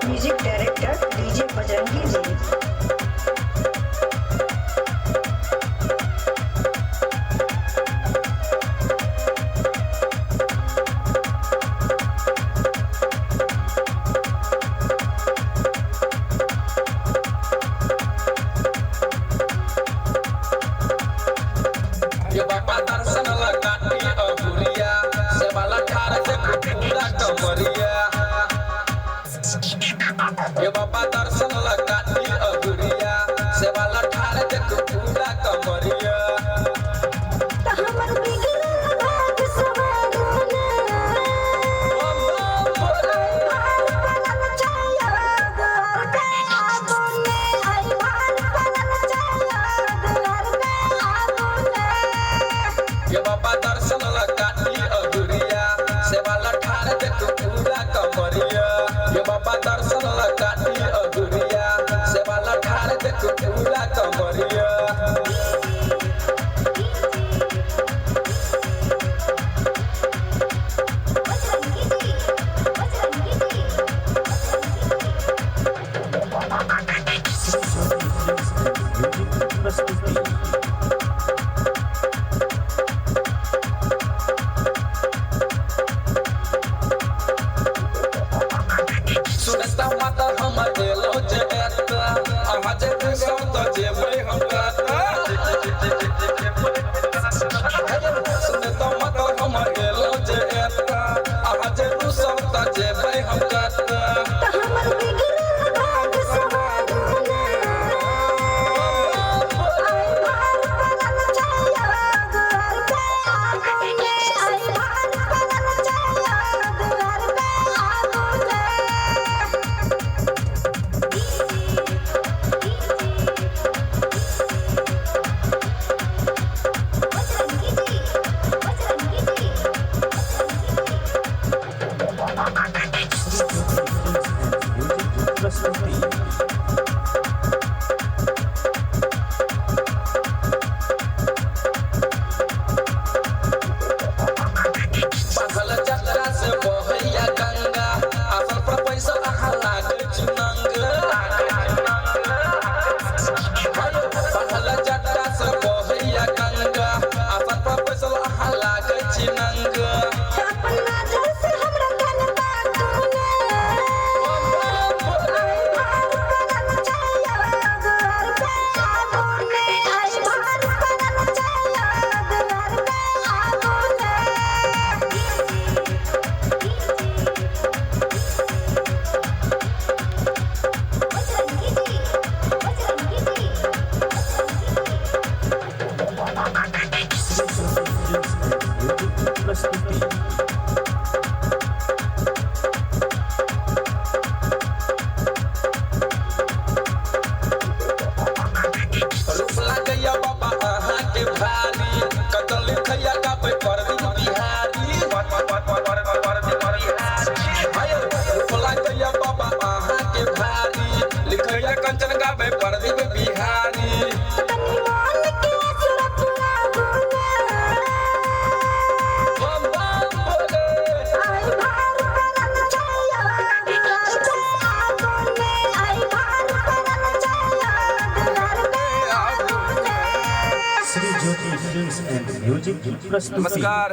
Music director DJ Bajrangi जी। ये बाबा दर्शन लगाती अबुरिया से वाला ठार से पूरा कमरिया। ये बाबा दर्शन लगाती अबुरिया से वाला ठार से पूरा कमरिया। ये बाबा दर्शन लगाती अबुरिया से वाला ठार से पूरा कमरिया। ये बाबा दर्शन लगाती अबुरिया से वाला ठार से पूरा कमरिया। सुनता माता हम गेलो जेता आवाज सौत जेबै हम काता। सुनता माता हम गेलो जेता आवाज सौत जेबै हम काता। बादल जतरा से बहैया गंगा असल पर पैसा अहाँ लागे चुनंग। बादल जतरा से बहैया गंगा असल पर पैसा अहाँ लागे चुनंग। रूप लागैया बाबा अहाँ के भारी कतल लिखैया गाबै परवीन बिहारी। रूप लागैया बाबा अहाँ के भारी लिखैया कंचन गाबै परवीन बिहारी। बम बम बोले Shri Jyoti films and music की प्रस्तुति। नमस्कार।